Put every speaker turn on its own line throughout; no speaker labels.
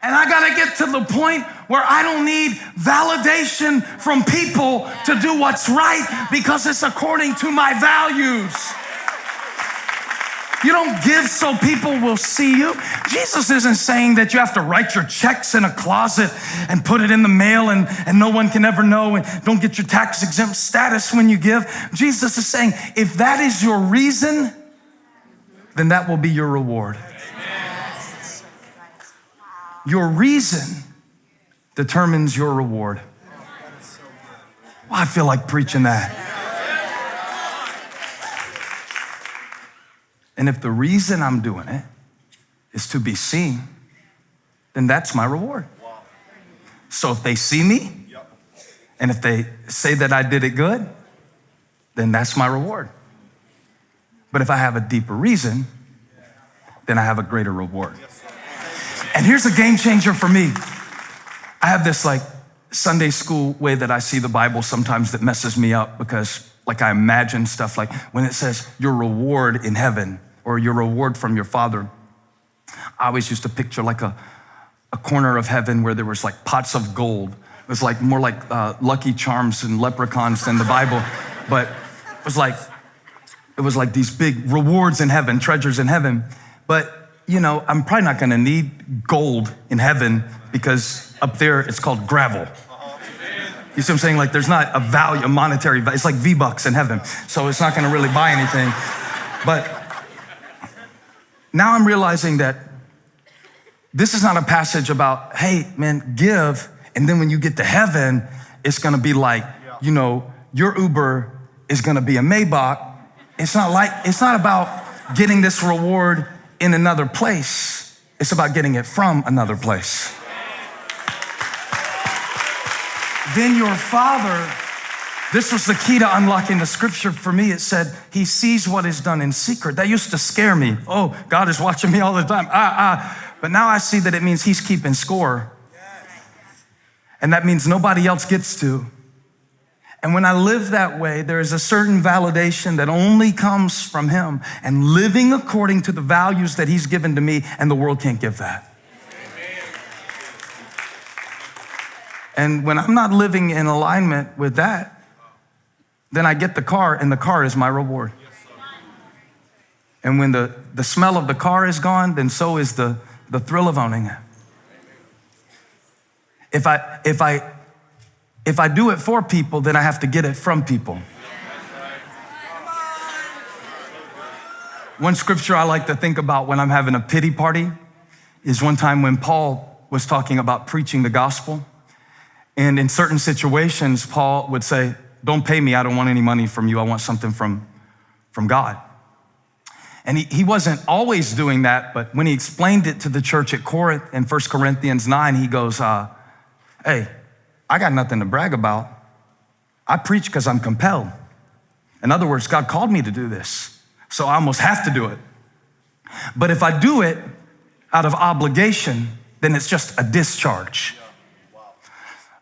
And I gotta get to the point where I don't need validation from people to do what's right because it's according to my values. You don't give so people will see you. Jesus isn't saying that you have to write your checks in a closet and put it in the mail and no one can ever know, and don't get your tax exempt status when you give. Jesus is saying, if that is your reason, then that will be your reward. Your reason determines your reward. Well, I feel like preaching that. And if the reason I'm doing it is to be seen, then that's my reward. So if they see me, and if they say that I did it good, then that's my reward. But if I have a deeper reason, then I have a greater reward. And here's a game changer for me. I have this like Sunday school way that I see the Bible sometimes that messes me up because like I imagine stuff like when it says your reward in heaven or your reward from your Father. I always used to picture like a corner of heaven where there was like pots of gold. It was like more like Lucky Charms and leprechauns than the Bible, but it was like these big rewards in heaven, treasures in heaven. But you know, I'm probably not gonna need gold in heaven because up there it's called gravel. You see what I'm saying? Like there's not a value, a monetary value. It's like V-Bucks in heaven. So it's not gonna really buy anything. But now I'm realizing that this is not a passage about, hey man, give. And then when you get to heaven, it's gonna be like, you know, your Uber is gonna be a Maybach. It's not about getting this reward in another place. It's about getting it from another place. Then your Father, this was the key to unlocking the scripture for me. It said, he sees what is done in secret. That used to scare me. Oh, God is watching me all the time. But now I see that it means he's keeping score. And that means nobody else gets to. And when I live that way, there is a certain validation that only comes from him and living according to the values that he's given to me, and the world can't give that. And when I'm not living in alignment with that, then I get the car, and the car is my reward. And when the smell of the car is gone, then so is the thrill of owning it. If I do it for people, then I have to get it from people. One scripture I like to think about when I'm having a pity party is one time when Paul was talking about preaching the gospel. And in certain situations, Paul would say, don't pay me. I don't want any money from you. I want something from God. And he wasn't always doing that, but when he explained it to the church at Corinth in 1 Corinthians 9, he goes, hey, I got nothing to brag about. I preach because I'm compelled. In other words, God called me to do this, so I almost have to do it. But if I do it out of obligation, then it's just a discharge.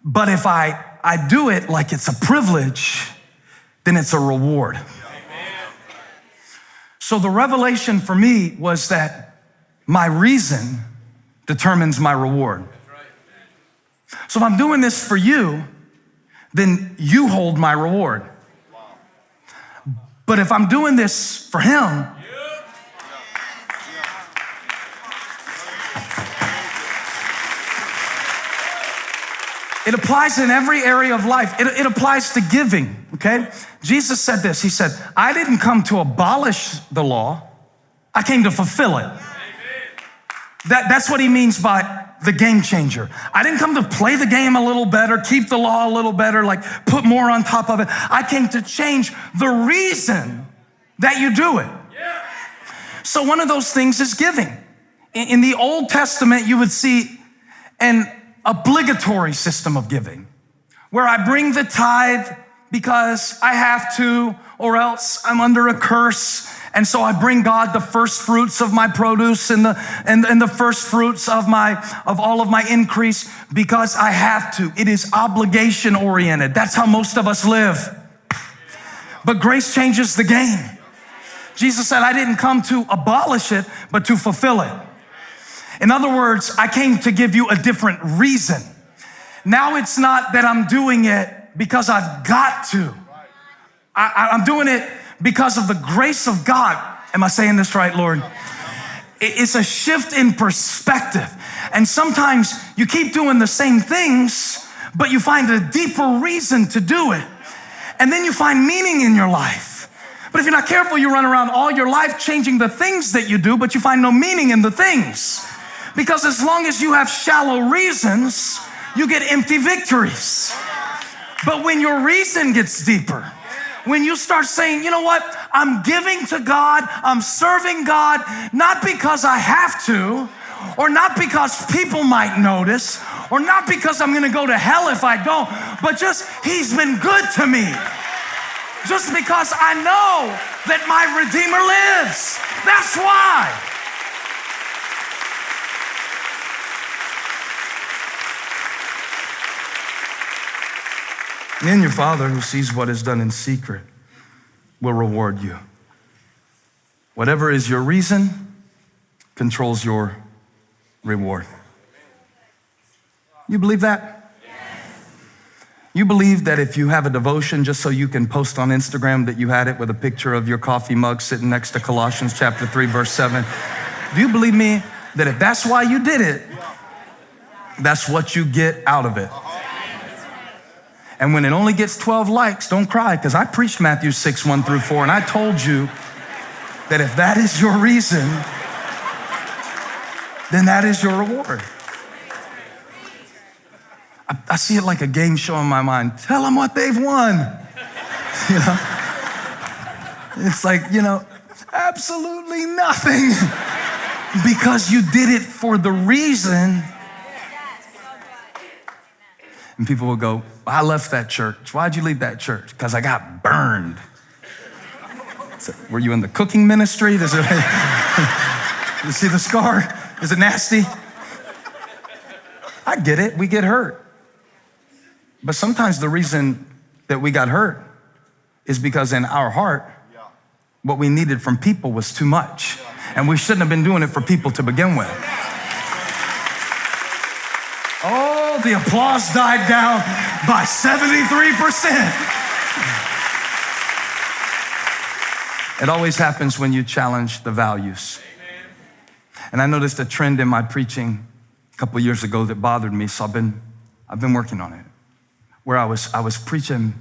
But if I do it like it's a privilege, then it's a reward. So the revelation for me was that my reason determines my reward. So if I'm doing this for you, then you hold my reward. But if I'm doing this for him, it applies in every area of life. It applies to giving, okay? Jesus said this, he said, I didn't come to abolish the law, I came to fulfill it. That's what he means by the game changer. I didn't come to play the game a little better, keep the law a little better, like put more on top of it. I came to change the reason that you do it. So one of those things is giving. In the Old Testament, you would see an obligatory system of giving where I bring the tithe because I have to, or else I'm under a curse. And so I bring God the first fruits of my produce and the first fruits of all of my increase because I have to. It is obligation oriented. That's how most of us live. But grace changes the game. Jesus said, I didn't come to abolish it, but to fulfill it. In other words, I came to give you a different reason. Now it's not that I'm doing it because I've got to. I'm doing it because of the grace of God. Am I saying this right, Lord? It's a shift in perspective. And sometimes you keep doing the same things, but you find a deeper reason to do it. And then you find meaning in your life. But if you're not careful, you run around all your life changing the things that you do, but you find no meaning in the things. Because as long as you have shallow reasons, you get empty victories. But when your reason gets deeper, when you start saying, you know what, I'm giving to God, I'm serving God, not because I have to, or not because people might notice, or not because I'm gonna go to hell if I don't, but just He's been good to me. Just because I know that my Redeemer lives. That's why. And your Father who sees what is done in secret will reward you. Whatever is your reason controls your reward. You believe that? Yes. You believe that if you have a devotion just so you can post on Instagram that you had it with a picture of your coffee mug sitting next to Colossians chapter 3, verse 7. Do you believe me that if that's why you did it, that's what you get out of it? And when it only gets 12 likes, don't cry, because I preached Matthew 6, 1 through 4, and I told you that if that is your reason, then that is your reward. I see it like a game show in my mind. Tell them what they've won. You know? It's like, absolutely nothing. Because you did it for the reason. And people will go, I left that church. Why'd you leave that church? Because I got burned. So, were you in the cooking ministry? You see the scar? Is it nasty? I get it. We get hurt. But sometimes the reason that we got hurt is because in our heart, what we needed from people was too much. And we shouldn't have been doing it for people to begin with. Oh, the applause died down by 73%. It always happens when you challenge the values. And I noticed a trend in my preaching a couple years ago that bothered me, so I've been working on it. Where I was preaching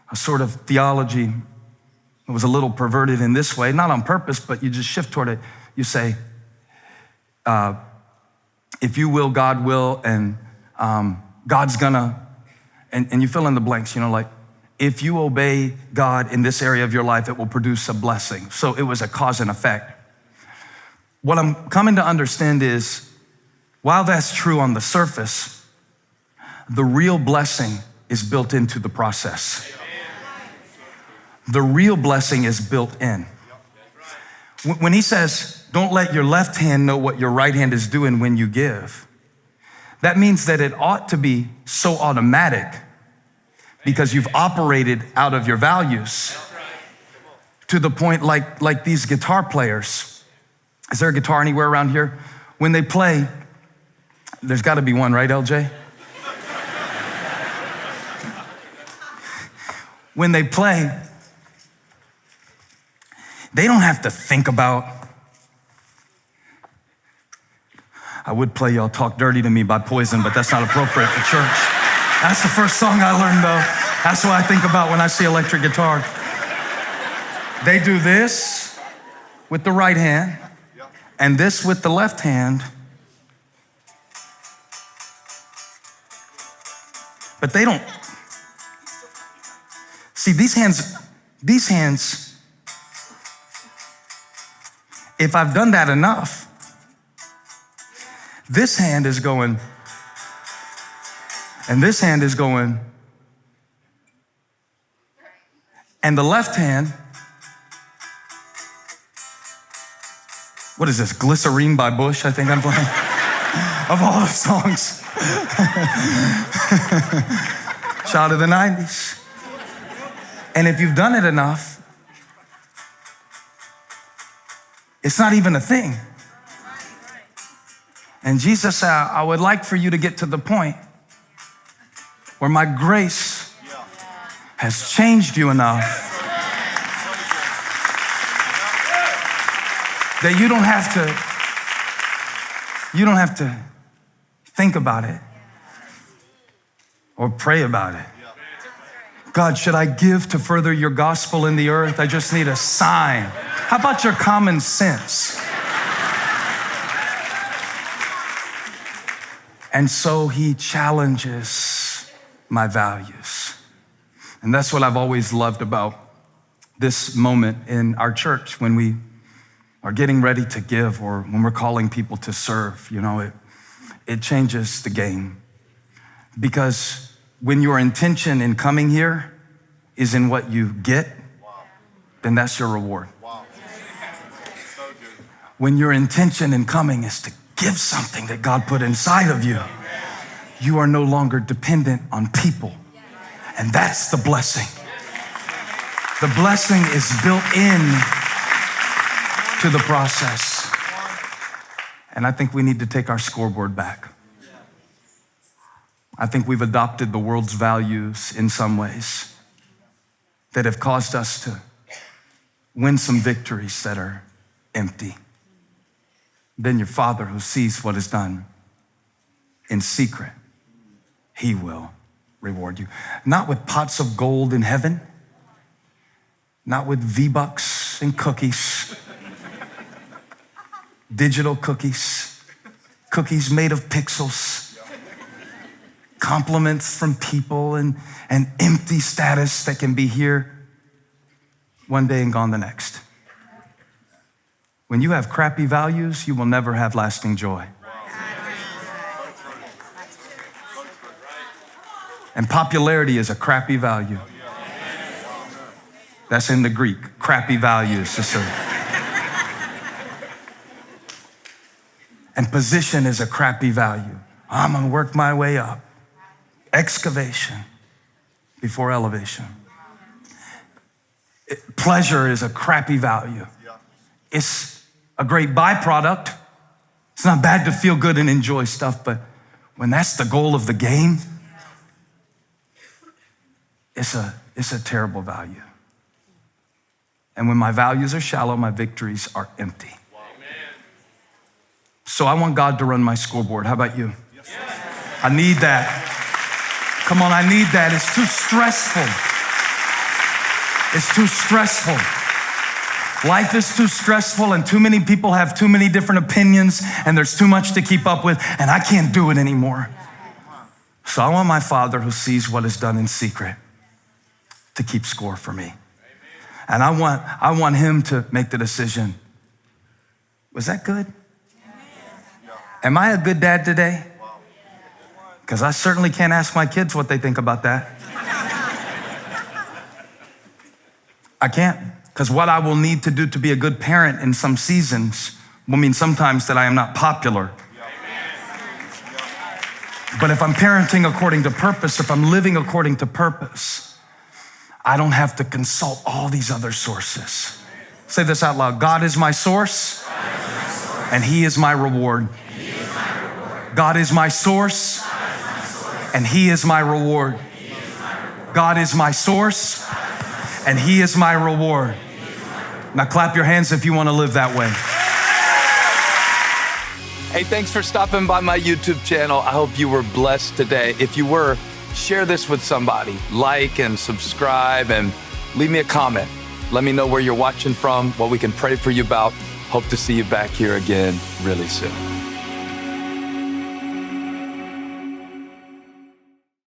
a sort of theology that was a little perverted in this way, not on purpose, but you just shift toward it. You say, if you will, God will, and God's gonna, and you fill in the blanks, like, if you obey God in this area of your life, it will produce a blessing. So it was a cause and effect. What I'm coming to understand is, while that's true on the surface, the real blessing is built into the process. The real blessing is built in. When he says, don't let your left hand know what your right hand is doing when you give, that means that it ought to be so automatic because you've operated out of your values to the point like these guitar players. Is there a guitar anywhere around here? When they play, there's got to be one, right, LJ? When they play, they don't have to think about, I would play Y'all Talk Dirty to Me by Poison, but that's not appropriate for church. That's the first song I learned, though. That's what I think about when I see electric guitar. They do this with the right hand and this with the left hand. But they don't. See, these hands, if I've done that enough, this hand is going, and this hand is going, and the left hand, what is this, Glycerine by Bush, I think I'm playing, of all the songs. Child of the 90s. And if you've done it enough, it's not even a thing. And Jesus said, I would like for you to get to the point where my grace has changed you enough that you don't have to think about it or pray about it. God, should I give to further your gospel in the earth? I just need a sign. How about your common sense? And so he challenges my values. And that's what I've always loved about this moment in our church when we are getting ready to give or when we're calling people to serve. You know, it changes the game. Because when your intention in coming here is in what you get, then that's your reward. When your intention in coming is to give something that God put inside of you, you are no longer dependent on people. And that's the blessing. The blessing is built in to the process. And I think we need to take our scoreboard back. I think we've adopted the world's values in some ways that have caused us to win some victories that are empty. Then your Father who sees what is done in secret, he will reward you. Not with pots of gold in heaven, not with V-Bucks and cookies, digital cookies, cookies made of pixels, compliments from people, and empty status that can be here one day and gone the next. When you have crappy values, you will never have lasting joy. And popularity is a crappy value. That's in the Greek, crappy values. And position is a crappy value. I'm gonna work my way up. Excavation before elevation. Pleasure is a crappy value. It's a great byproduct. It's not bad to feel good and enjoy stuff, but when that's the goal of the game, it's a terrible value. And when my values are shallow, my victories are empty. So I want God to run my scoreboard. How about you? I need that. Come on, I need that. It's too stressful. It's too stressful. Life is too stressful, and too many people have too many different opinions, and there's too much to keep up with, and I can't do it anymore. So I want my Father who sees what is done in secret to keep score for me. And I want him to make the decision. Was that good? Am I a good dad today? Because I certainly can't ask my kids what they think about that. I can't, because what I will need to do to be a good parent in some seasons will mean sometimes that I am not popular. But if I'm parenting according to purpose, if I'm living according to purpose, I don't have to consult all these other sources. Say this out loud. God is my source, and he is my reward. God is my source, and he is my reward. God is my source, and he is my reward. Now clap your hands if you want to live that way. Hey, thanks for stopping by my YouTube channel. I hope you were blessed today. If you were, share this with somebody. Like and subscribe and leave me a comment. Let me know where you're watching from, what we can pray for you about. Hope to see you back here again really soon.